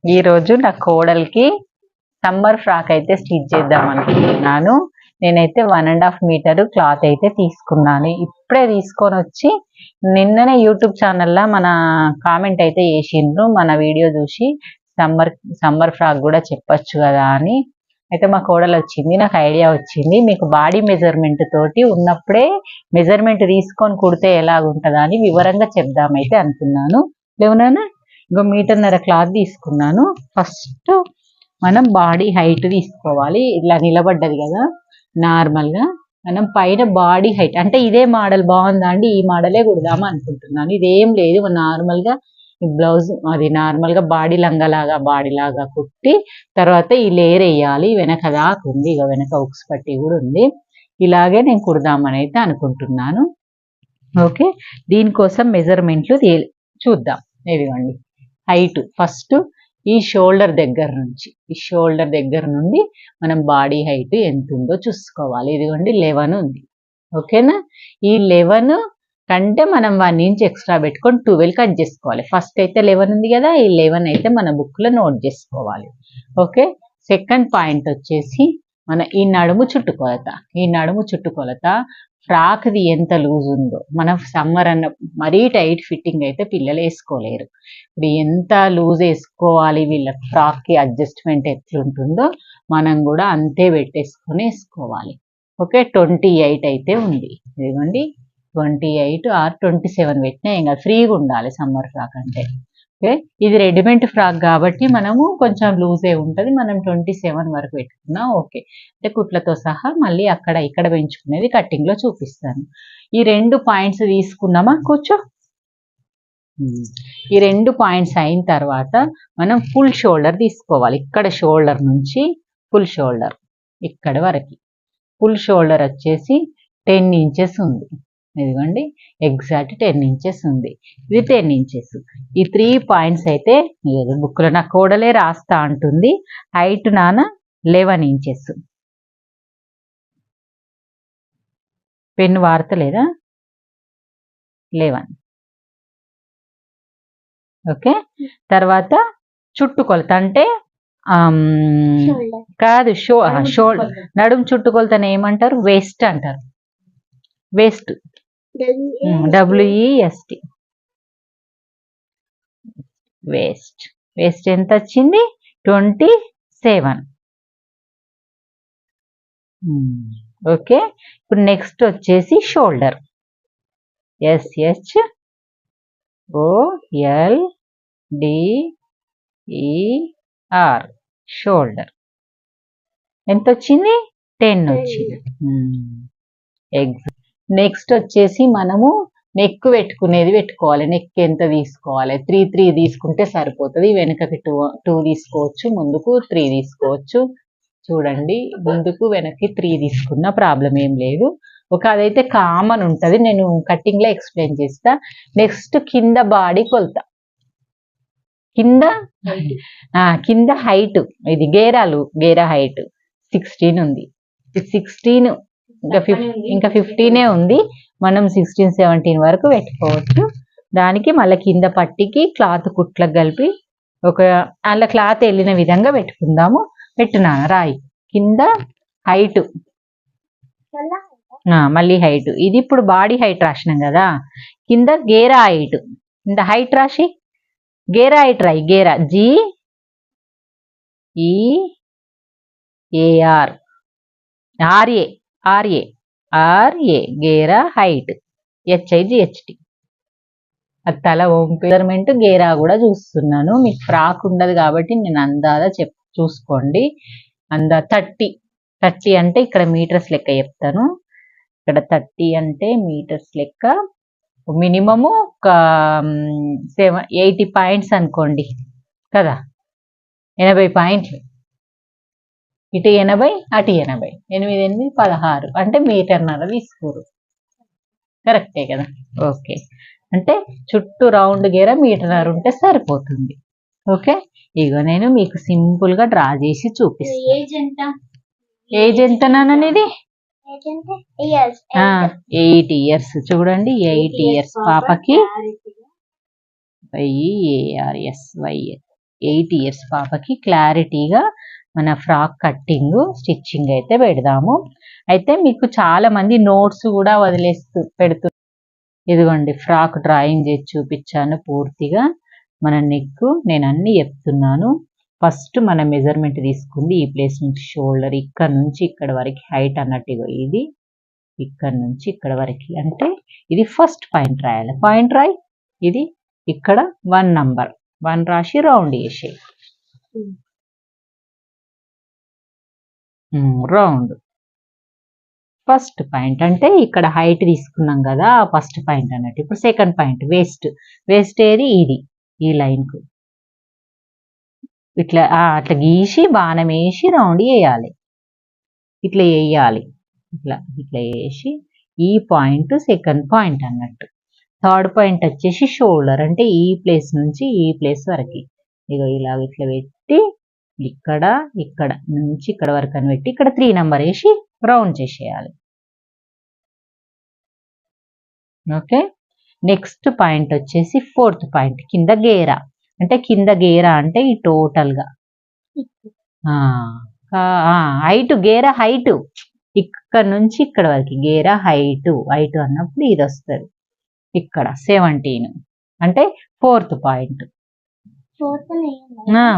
ఈరోజు నా కోడలికి సమ్మర్ ఫ్రాక్ అయితే స్టిచ్ చేద్దాం అనుకుంటున్నాను. నేనైతే 1.5 మీటర్ క్లాత్ అయితే తీసుకున్నాను. ఇప్పుడే తీసుకొని వచ్చి నిన్ననే యూట్యూబ్ ఛానల్లో మన కామెంట్ అయితే చేసిండ్రు, మన వీడియో చూసి సమ్మర్ ఫ్రాక్ కూడా చెప్పచ్చు కదా అని. అయితే మా కోడలు వచ్చింది, నాకు ఐడియా వచ్చింది, మీకు బాడీ మెజర్మెంట్ తోటి ఉన్నప్పుడే మెజర్మెంట్ తీసుకొని కుడితే ఎలాగుంటుందా అని వివరంగా చెప్దామైతే అనుకున్నాను. లేవునా ఇంకో 1.5 మీటర్ క్లాత్ తీసుకున్నాను. ఫస్ట్ మనం బాడీ హైట్ తీసుకోవాలి. ఇలా నిలబడ్డది కదా, నార్మల్గా మనం పైన బాడీ హైట్ అంటే ఇదే మోడల్ బాగుందా అండి, ఈ మోడలే కుడదామా అనుకుంటున్నాను. ఇదేం లేదు, నార్మల్గా బ్లౌజ్ అది నార్మల్గా బాడీ లంగలాగా బాడీలాగా కుట్టి తర్వాత ఈ లేయర్ వేయాలి. వెనక దాకా ఉంది, ఇక వెనక ఉక్స్ పట్టి కూడా ఉంది. ఇలాగే నేను కుడదామని అయితే అనుకుంటున్నాను. ఓకే, దీనికోసం మెజర్మెంట్లు చూద్దాం. ఇదిగోండి హైట్. ఫస్ట్ ఈ షోల్డర్ దగ్గర నుండి మనం బాడీ హైట్ ఎంత ఉందో చూసుకోవాలి. ఇదిగోండి 11 ఉంది. ఓకేనా, ఈ 11 కంటే మనం 1 ఇంచ్ ఎక్స్ట్రా పెట్టుకొని 12 కట్ చేసుకోవాలి. ఫస్ట్ అయితే 11 ఉంది కదా, ఈ 11 అయితే మన బుక్లో నోట్ చేసుకోవాలి. ఓకే, సెకండ్ పాయింట్ వచ్చేసి మన ఈ నడుము చుట్టుకొలత ఫ్రాక్ది ఎంత లూజ్ ఉందో. మన సమ్మర్ అన్న మరీ టైట్ ఫిట్టింగ్ అయితే పిల్లలు వేసుకోలేరు. ఇప్పుడు ఎంత లూజ్ వేసుకోవాలి, వీళ్ళ ఫ్రాక్కి అడ్జస్ట్మెంట్ ఎట్లుంటుందో మనం కూడా అంతే పెట్టేసుకొని వేసుకోవాలి. ఓకే, 28 అయితే ఉంది. ఇదిగోండి 28 ఆర్ 27 పెట్టినా ఏం కాదు, ఫ్రీగా ఉండాలి సమ్మర్ ఫ్రాక్ అంటే. ఓకే, ఇది రెడీమేడ్ ఫ్రాక్ కాబట్టి మనము కొంచెం లూజే ఉంటుంది, మనం 27 వరకు పెట్టుకున్నాం. ఓకే, అంటే కుట్లతో సహా మళ్ళీ అక్కడ ఇక్కడ పెంచుకునేది కట్టింగ్లో చూపిస్తాను. ఈ 2 పాయింట్స్ తీసుకున్నామా, కూర్చో. ఈ 2 పాయింట్స్ అయిన తర్వాత మనం ఫుల్ షోల్డర్ తీసుకోవాలి. ఇక్కడ షోల్డర్ నుంచి ఫుల్ షోల్డర్ ఇక్కడ వరకు. ఫుల్ షోల్డర్ వచ్చేసి 10 ఇంచెస్ ఉంది. ఇదిగోండి ఎగ్జాక్ట్ 10 ఇంచెస్ ఉంది. ఇది 10 ఇంచెస్. ఈ 3 పాయింట్స్ అయితే బుక్లో నా కోడలే రాస్తా అంటుంది. హైట్ నాన్న 11 ఇంచెస్. పెన్ వాడతలేదా? 11. ఓకే, తర్వాత చుట్టుకొలత అంటే కాదు, షోల్డర్ నడుము చుట్టుకొలతను ఏమంటారు? వేస్ట్ అంటారు. Waste, WEST. వేస్ట్ ఎంత వచ్చింది? 27. ఓకే, ఇప్పుడు నెక్స్ట్ వచ్చేసి షోల్డర్. SHOLDER షోల్డర్ ఎంత వచ్చింది? 10 వచ్చింది. నెక్స్ట్ వచ్చేసి మనము నెక్ పెట్టుకోవాలి. నెక్ ఎంత తీసుకోవాలి? 3 తీసుకుంటే సరిపోతుంది. వెనుకకి 2 తీసుకోవచ్చు, ముందుకు 3 తీసుకోవచ్చు. చూడండి, ముందుకు వెనక్కి 3 తీసుకున్న ప్రాబ్లం ఏం లేదు. అదైతే కామన్ ఉంటుంది, నేను కట్టింగ్లో ఎక్స్ప్లెయిన్ చేస్తా. నెక్స్ట్ కింద బాడీ కొలత, కింద హైట్. ఇది గేరా హైట్ 16 ఉంది. 16 ఇంకా 15 ఉంది. మనం 16, 17 వరకు పెట్టుకోవచ్చు. దానికి మళ్ళీ కింద పట్టికి క్లాత్ కుట్లకు కలిపి అలా క్లాత్ వెళ్ళిన విధంగా పెట్టుకుందాము. పెట్టున్నాను రాయి. కింద హైట్, మళ్ళీ హైట్. ఇది ఇప్పుడు బాడీ హైట్ రాసినాం కదా, కింద గేరా హైట్. కింద హైట్ రాసి గేరా హైట్ రాయి. గేరా GEAR గేరా హైట్. HIGHT. అది తల మెజర్మెంట్. గేరా కూడా చూస్తున్నాను, మీకు ఫ్రాక్ ఉండదు కాబట్టి నేను అందాదా చూసుకోండి. 30 అంటే ఇక్కడ మీటర్స్ లెక్క చెప్తాను. ఇక్కడ 30 అంటే మీటర్స్ లెక్క మినిమము ఒక 80 పాయింట్స్ అనుకోండి కదా. 80 పాయింట్లు. ఇటు 80, అటు 80. 8, 8, 16 అంటే 1.5 మీటర్ తీసుకోరు. కరెక్టే కదా. ఓకే, అంటే చుట్టూ రౌండ్ గేర 1.5 మీటర్ ఉంటే సరిపోతుంది. ఓకే, ఇగో నేను మీకు సింపుల్గా డ్రా చేసి చూపిస్తాను. ఏజ్ ఎంత నాన్నది? 8 ఇయర్స్. చూడండి, 8 ఇయర్స్ పాపకి. YEARS 8 ఇయర్స్ పాపకి క్లారిటీగా మన ఫ్రాక్ కట్టింగ్ స్టిచ్చింగ్ అయితే పెడదాము. అయితే మీకు చాలా మంది నోట్స్ కూడా పెడుతూ ఇదిగోండి ఫ్రాక్ డ్రాయింగ్ చేసి చూపించాను పూర్తిగా. మన నెక్ నేను అన్ని చెప్తున్నాను. ఫస్ట్ మన మెజర్మెంట్ తీసుకుంది ఈ ప్లేస్ నుంచి షోల్డర్ ఇక్కడ నుంచి ఇక్కడ వరకు హైట్ అన్నట్టుగా ఇది ఇక్కడ నుంచి ఇక్కడ వరకు అంటే ఇది ఫస్ట్ పాయింట్ రాయాలి. పాయింట్ రాయి. ఇది ఇక్కడ 1 నంబర్ 1 రాసి రౌండ్ చేసి రౌండ్. ఫస్ట్ పాయింట్ అంటే ఇక్కడ హైట్ తీసుకున్నాం కదా ఫస్ట్ పాయింట్ అన్నట్టు. ఇప్పుడు సెకండ్ పాయింట్ వేస్ట్ ఏది ఇది ఈ లైన్ కు ఇట్లా అట్లా గీసి బాణం వేసి రౌండ్ వేయాలి. ఇట్లా వేయాలి. ఇట్లా వేసి ఈ పాయింట్ సెకండ్ పాయింట్ అన్నట్టు. థర్డ్ పాయింట్ వచ్చేసి షోల్డర్ అంటే ఈ ప్లేస్ నుంచి ఈ ప్లేస్ వరకు ఇగో ఇలా ఇట్లా పెట్టి ఇక్కడ నుంచి ఇక్కడ వరకు అని పెట్టి ఇక్కడ 3 నంబర్ వేసి రౌండ్ చేసేయాలి. ఓకే. నెక్స్ట్ పాయింట్ వచ్చేసి ఫోర్త్ పాయింట్ కింద గేరా అంటే ఈ టోటల్ గా హైట్ గేరా హైట్ ఇక్కడ నుంచి ఇక్కడ వరకు గేరా హైట్ అన్నప్పుడు ఇది వస్తుంది ఇక్కడ 17 అంటే ఫోర్త్ పాయింట్.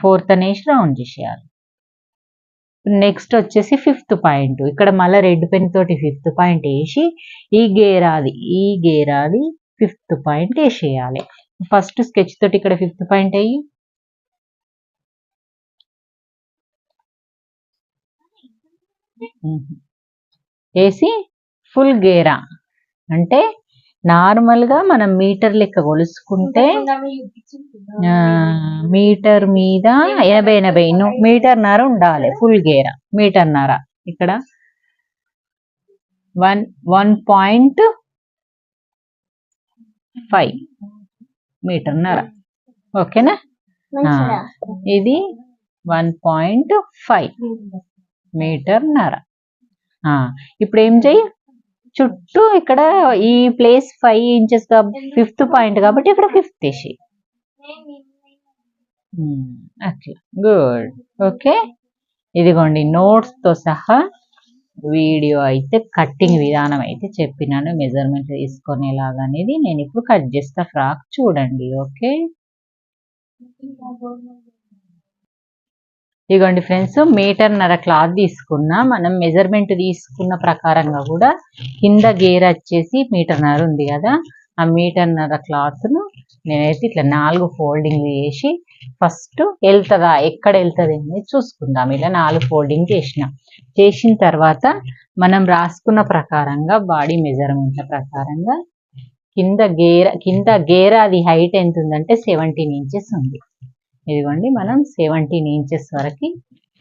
ఫోర్త్ అనేసి రౌండ్ చేసేయాలి. నెక్స్ట్ వచ్చేసి ఫిఫ్త్ పాయింట్ ఇక్కడ మళ్ళీ రెడ్ పెన్ తోటి ఫిఫ్త్ పాయింట్ వేసి ఈ గేరాది ఫిఫ్త్ పాయింట్ వేసేయాలి. ఫస్ట్ స్కెచ్ తోటి ఇక్కడ ఫిఫ్త్ పాయింట్ అయ్యి వేసి ఫుల్ గేరా అంటే నార్మల్ గా మనం మీటర్ లెక్క కొలుసుకుంటే మీటర్ మీద 80 మీటర్న్నర ఉండాలి. ఫుల్ గేరా మీటర్న్నర. ఇక్కడ 1.5 మీటర్న్నర. ఓకేనా. ఇది 1.5 మీటర్న్నర. ఇప్పుడు ఏం చెయ్యి చుట్టూ ఇక్కడ ఈ ప్లేస్ 5 ఇంచెస్ ఫిఫ్త్ పాయింట్ కాబట్టి ఇక్కడ ఫిఫ్త్ వేసి అట్లా గుడ్. ఓకే. ఇదిగోండి నోట్స్ తో సహా వీడియో అయితే కట్టింగ్ విధానం అయితే చెప్పినాను. మెజర్మెంట్ తీసుకునేలాగా అనేది నేను ఇప్పుడు కట్ చేస్తా ఫ్రాక్ చూడండి. ఓకే. ఇదిగోండి ఫ్రెండ్స్ మీటర్న్నర క్లాత్ తీసుకున్నా. మనం మెజర్మెంట్ తీసుకున్న ప్రకారంగా కూడా కింద గేర్ వచ్చేసి మీటర్న్నర ఉంది కదా ఆ మీటర్న్నర క్లాత్ ను నేనైతే ఇట్లా 4 ఫోల్డింగ్లు చేసి ఫస్ట్ వెళ్తుందా ఎక్కడ వెళ్తుంది అనేది చూసుకుందాం. ఇలా 4 ఫోల్డింగ్ చేసిన తర్వాత మనం రాసుకున్న ప్రకారంగా బాడీ మెజర్మెంట్ల ప్రకారంగా కింద గేర అది హైట్ ఎంత ఉందంటే 17 ఇంచెస్ ఉంది. ఇదిగోండి మనం 17 ఇంచెస్ వరకు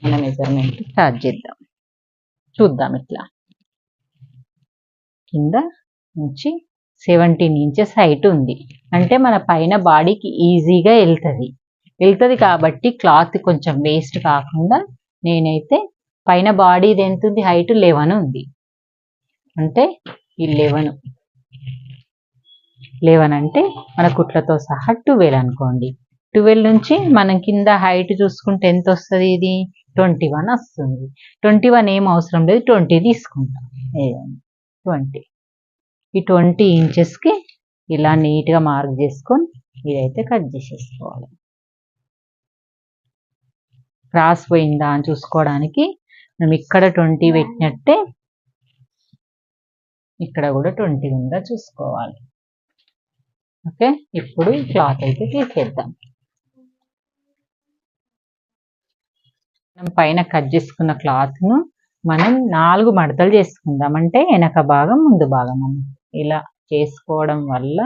మన మెజర్మెంట్ స్టార్ట్ చేద్దాం. చూద్దాం. ఇట్లా కింద నుంచి 17 ఇంచెస్ హైట్ ఉంది అంటే మన పైన బాడీకి ఈజీగా వెళ్తుంది కాబట్టి క్లాత్ కొంచెం వేస్ట్ కాకుండా నేనైతే పైన బాడీది ఎంత ఉంది హైట్ 11 ఉంది అంటే ఈ 11 అంటే మన కుట్లతో సహా 12 అనుకోండి. 12 నుంచి మనం కింద హైట్ చూసుకుంటే ఎంత వస్తుంది ఇది 21 వస్తుంది. 21 ఏం అవసరం లేదు 20 తీసుకుంటాం. 20 ఈ 20 ఇంచెస్కి ఇలా నీట్గా మార్క్ చేసుకొని ఇదైతే కట్ చేసేసుకోవాలి. క్రాస్ పోయిందా అని చూసుకోవడానికి మనం ఇక్కడ 20 పెట్టినట్టే ఇక్కడ కూడా 20 ఉందా చూసుకోవాలి. ఓకే. ఇప్పుడు ఈ క్లాత్ అయితే తీసేద్దాం. మనం పైన కట్ చేసుకున్న క్లాత్ ను మనం 4 మడతలు చేసుకుందాం. అంటే వెనక భాగం ముందు భాగం ఇలా చేసుకోవడం వల్ల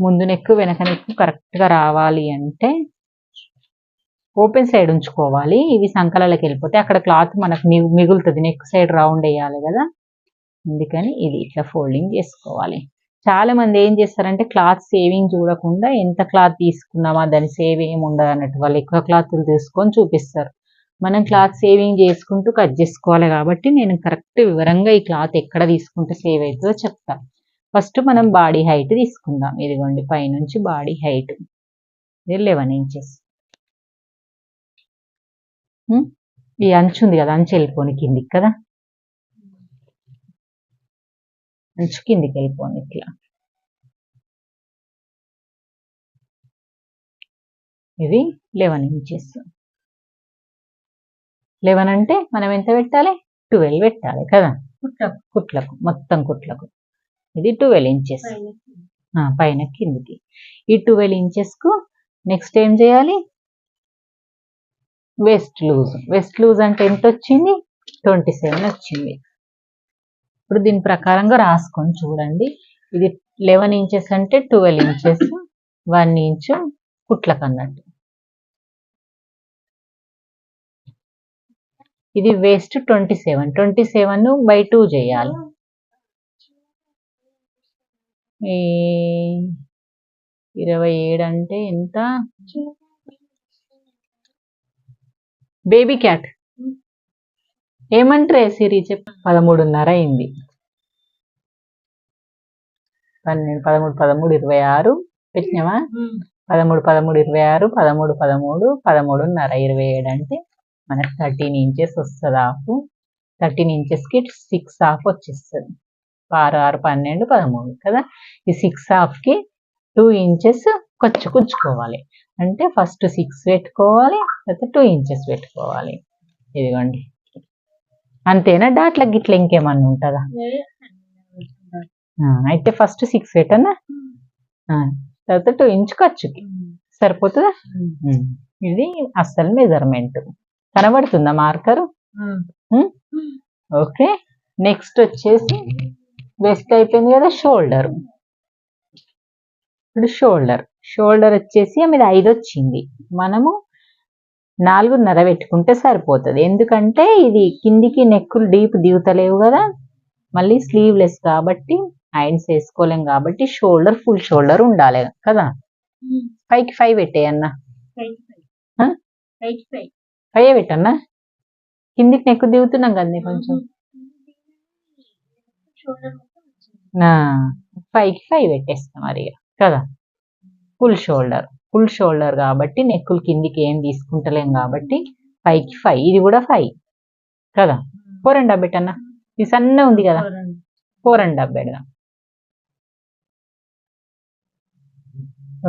ముందు నెక్కు వెనక నెక్కు కరెక్ట్ గా రావాలి అంటే ఓపెన్ సైడ్ ఉంచుకోవాలి. ఇవి సంకలలోకి వెళ్ళిపోతే అక్కడ క్లాత్ మనకు మిగులుతుంది. నెక్ సైడ్ రౌండ్ వేయాలి కదా అందుకని ఇది ఇట్లా ఫోల్డింగ్ చేసుకోవాలి. చాలా మంది ఏం చేస్తారంటే క్లాత్ సేవింగ్ చూడకుండా ఎంత క్లాత్ తీసుకున్నామా దాని సేవ్ ఏమి ఉండదు అన్నట్టు వాళ్ళు ఎక్కువ క్లాత్లు తీసుకొని చూపిస్తారు. మనం క్లాత్ సేవింగ్ చేసుకుంటూ కట్ చేసుకోవాలి కాబట్టి నేను కరెక్ట్ వివరంగా ఈ క్లాత్ ఎక్కడ తీసుకుంటే సేవ్ అవుతుందో చెప్తాను. ఫస్ట్ మనం బాడీ హైట్ తీసుకుందాం. ఇదిగోండి పైనుంచి బాడీ హైట్ ఇది 11 ఇంచెస్. ఈ అంచు ఉంది కదా, అంచు వెళ్ళిపోని కిందికి కదా, అంచు కిందికి వెళ్ళిపోని ఇట్లా. ఇది 11 ఇంచెస్. 11 అంటే మనం ఎంత పెట్టాలి, 12 పెట్టాలి కదా కుట్లకు, మొత్తం కుట్లకు. ఇది 12 ఇంచెస్ పైన కిందికి. ఈ 12 ఇంచెస్ కు నెక్స్ట్ ఏం చేయాలి, వెస్ట్ లూజ్. వెస్ట్ లూజ్ అంటే ఎంత వచ్చింది, 27 వచ్చింది. ఇప్పుడు దీని ప్రకారంగా రాసుకొని చూడండి. ఇది 11 ఇంచెస్ అంటే 12 ఇంచెస్, 1 ఇంచు కుట్లకు అన్నట్టు. ఇది వేస్ట్ 27, 27/2 చేయాలి. ఈ 27 అంటే ఎంత, బేబీ క్యాట్ ఏమంటారే సిరి చెప్పు. 13.5 అయింది. 12, 13, 13, 26 పెట్టినావా, 13, 13, 26, 13, 13, 13.5, 27 అంటే మనకు 13 ఇంచెస్ వస్తుంది హాఫ్. 13 ఇంచెస్కి 6 హాఫ్ వచ్చేస్తుంది. 6, 6, 12, 13 కదా. ఈ 6 హాఫ్కి 2 ఇంచెస్ కుచ్చుకోవాలి. అంటే ఫస్ట్ 6 పెట్టుకోవాలి, తర్వాత 2 ఇంచెస్ పెట్టుకోవాలి. ఇదిగోండి, అంతేనా, డాట్ల గిట్ల ఇంకేమన్నా ఉంటుందా? అయితే ఫస్ట్ 6 పెట్టనా, తర్వాత 2 ఇంచ్ ఖర్చుకి సరిపోతుందా. ఇది అసలు మెజర్మెంట్. కనబడుతుందా మార్కరు? ఓకే. నెక్స్ట్ వచ్చేసి వెస్ట్ అయిపోయింది కదా, షోల్డర్. ఇప్పుడు షోల్డర్ వచ్చేసి మీద 5 వచ్చింది, మనము 4.5 పెట్టుకుంటే సరిపోతుంది. ఎందుకంటే ఇది కిందికి నెక్కులు డీప్ దిగుతలేవు కదా, మళ్ళీ స్లీవ్లెస్ కాబట్టి హ్యాండ్స్ వేసుకోలేం కాబట్టి షోల్డర్ ఫుల్ షోల్డర్ ఉండాలి కదా. పైకి 5 పెట్టేయన్నా, 5 పెట్టన్నా, కిందికి నెక్కు దిగుతున్నాం కదా కొంచెం. 5కి 5 పెట్టేస్తాం మరి కదా. ఫుల్ షోల్డర్ కాబట్టి నెక్కులు కిందికి ఏం తీసుకుంటలేం కాబట్టి 5కి 5. ఇది కూడా 5 కదా. 4.5 పెట్టన్నా, ఇది సన్న ఉంది కదా, 4.5 పెడదాం.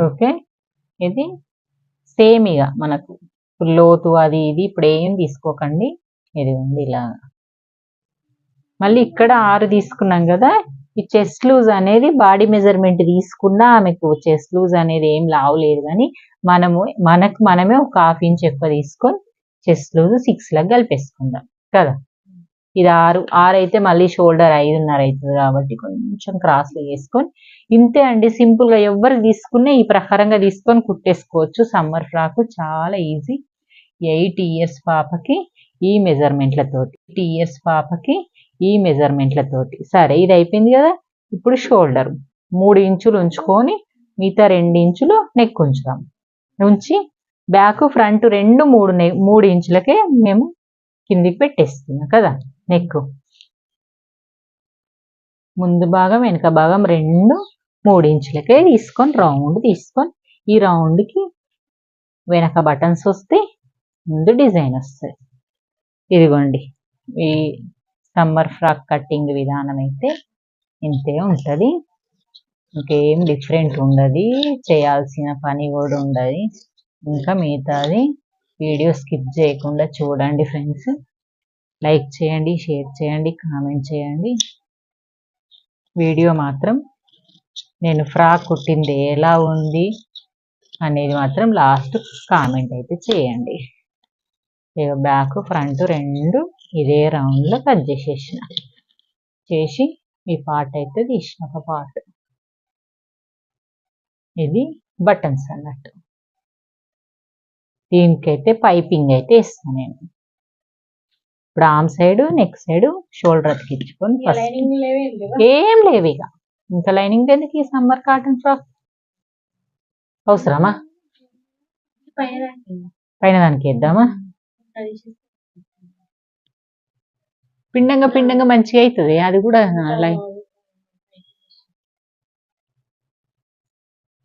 ఓకే. ఇది సేమ్ ఇక మనకు లోతు అది ఇది ఇప్పుడు ఏం తీసుకోకండి. ఇది ఉంది ఇలా. మళ్ళీ ఇక్కడ 6 తీసుకున్నాం కదా, ఈ చెస్ట్ లూజ్ అనేది బాడీ మెజర్మెంట్ తీసుకున్నా ఆమెకు చెస్ట్ లూజ్ అనేది ఏం లావలేదు, కానీ మనమే ఒక 1/2 ఇంచ్ ఎక్కువ తీసుకొని చెస్ట్ లూజ్ 6 లాగా కలిపేసుకుందాం కదా. ఇది 6 అయితే మళ్ళీ షోల్డర్ 5.5 అవుతుంది కాబట్టి కొంచెం క్రాస్లో వేసుకొని, ఇంతే అండి. సింపుల్గా ఎవరు తీసుకున్నా ఈ ప్రకారంగా తీసుకొని కుట్టేసుకోవచ్చు. సమ్మర్ ఫ్రాక్ చాలా ఈజీ. 8 ఇయర్స్ పాపకి ఈ మెజర్మెంట్లతోటి, 8 ఇయర్స్ పాపకి ఈ మెజర్మెంట్లతోటి. సరే, ఇది అయిపోయింది కదా. ఇప్పుడు షోల్డర్ 3 ఇంచులు ఉంచుకొని మిగతా 2 ఇంచులు నెక్ ఉంచుదాం. ఉంచి బ్యాక్ ఫ్రంట్ 2, 3 ఇంచులకే మేము కిందికి పెట్టేస్తున్నాం కదా. నెక్ ముందు భాగం వెనుక భాగం 2, 3 ఇంచులకే తీసుకొని రౌండ్ తీసుకొని, ఈ రౌండ్కి వెనక బటన్స్ వస్తే ముందు డిజైన్ వస్తుంది. ఇదిగోండి, ఈ సమ్మర్ ఫ్రాక్ కటింగ్ విధానం అయితే ఇంతే ఉంటుంది. ఇంకేం డిఫరెంట్ ఉండదు, చేయాల్సిన పని కూడా ఉండదు. ఇంకా మిగతాది వీడియో స్కిప్ చేయకుండా చూడండి ఫ్రెండ్స్. లైక్ చేయండి, షేర్ చేయండి, కామెంట్ చేయండి. వీడియో మాత్రం నేను ఫ్రాక్ కుట్టింది ఎలా ఉంది అనేది మాత్రం లాస్ట్ కామెంట్ అయితే చేయండి. ఇక బ్యాక్ ఫ్రంట్ 2 ఇదే రౌండ్లో కట్ చేసి ఈ పార్ట్ అయితే తీసిన ఒక పార్ట్. ఇది బటన్స్ అన్నట్టు. దీనికైతే పైపింగ్ అయితే ఇస్తాను నేను. ఇప్పుడు arm side, neck side, shoulder అతికించుకొని ఏం లేవు ఇక. ఇంకా లైనింగ్ ఎందుకు ఈ సమ్మర్ కాటన్ ఫ్రాక్ అవసరమా? పైన దానికి వేద్దామా? పిండంగా మంచిగా అవుతుంది అది కూడా.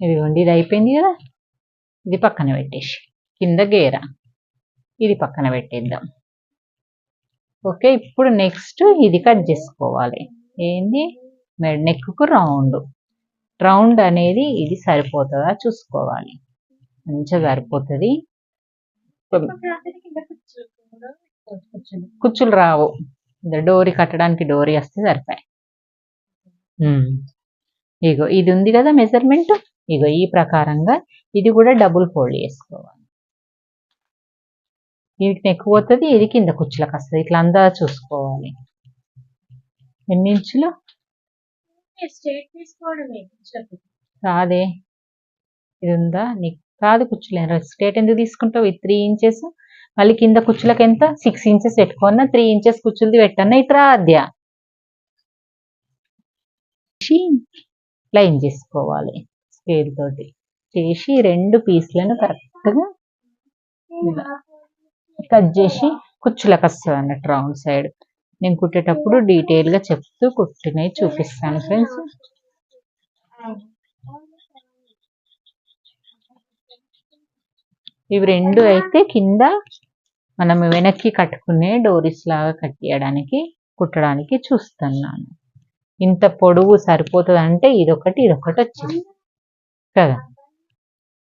ఇదిగోండి, ఇది అయిపోయింది కదా. ఇది పక్కన పెట్టేసి కింద గేర ఇది పక్కన పెట్టేద్దాం. ఓకే, ఇప్పుడు నెక్స్ట్ ఇది కట్ చేసుకోవాలి. ఏంది నెక్కు రౌండ్ అనేది ఇది సరిపోతుందా చూసుకోవాలి. మంచిగా సరిపోతుంది. కుచ్చులు రావు, డోరీ కట్టడానికి డోరీ వస్తే సరిపోయి. ఇగో ఇది ఉంది కదా మెజర్మెంట్, ఇగో ఈ ప్రకారంగా ఇది కూడా డబుల్ ఫోల్డ్ చేసుకోవాలి. ఇది నెక్ పోతుంది, ఇది కింద కుచ్చులకు వస్తుంది. ఇట్లా అందా చూసుకోవాలి. ఎన్ని ఇంచులు కాదే, ఇది ఉందా నీకు కాదు కుచ్చులు స్ట్రేట్ ఎందుకు తీసుకుంటావు? ఇది 3 ఇంచెస్, మళ్ళీ కింద కుచ్చులకు ఎంత 6 ఇంచెస్ పెట్టుకున్నా, 3 ఇంచెస్ కుచ్చులది పెట్టన్నా ఇట్లా అద్యా లైన్ చేసుకోవాలి. స్కేల్ తోటి చేసి 2 పీస్లను కరెక్ట్గా కట్ చేసి కుచ్చులకు వస్తుంది అన్నట్టు రౌండ్ సైడ్. నేను కుట్టేటప్పుడు డీటెయిల్గా చెప్తూ కుట్టినవి చూపిస్తాను ఫ్రెండ్స్. ఇవి 2 అయితే కింద మనం వెనక్కి కట్టుకునే డోరీస్ లాగా కట్టేయడానికి కుట్టడానికి చూస్తున్నాను. ఇంత పొడవు సరిపోతుంది అంటే ఇదొకటి వచ్చింది కదా,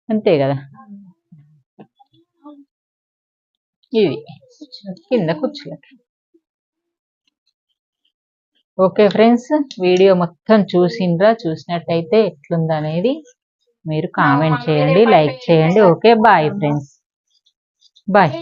అంతే కదా. ఇవి కింద కుచ్చులకి. ఓకే ఫ్రెండ్స్, వీడియో మొత్తం చూసినట్టయితే ఎట్లుందనేది మీరు కామెంట్ చేయండి, లైక్ చేయండి. Okay, bye friends, bye.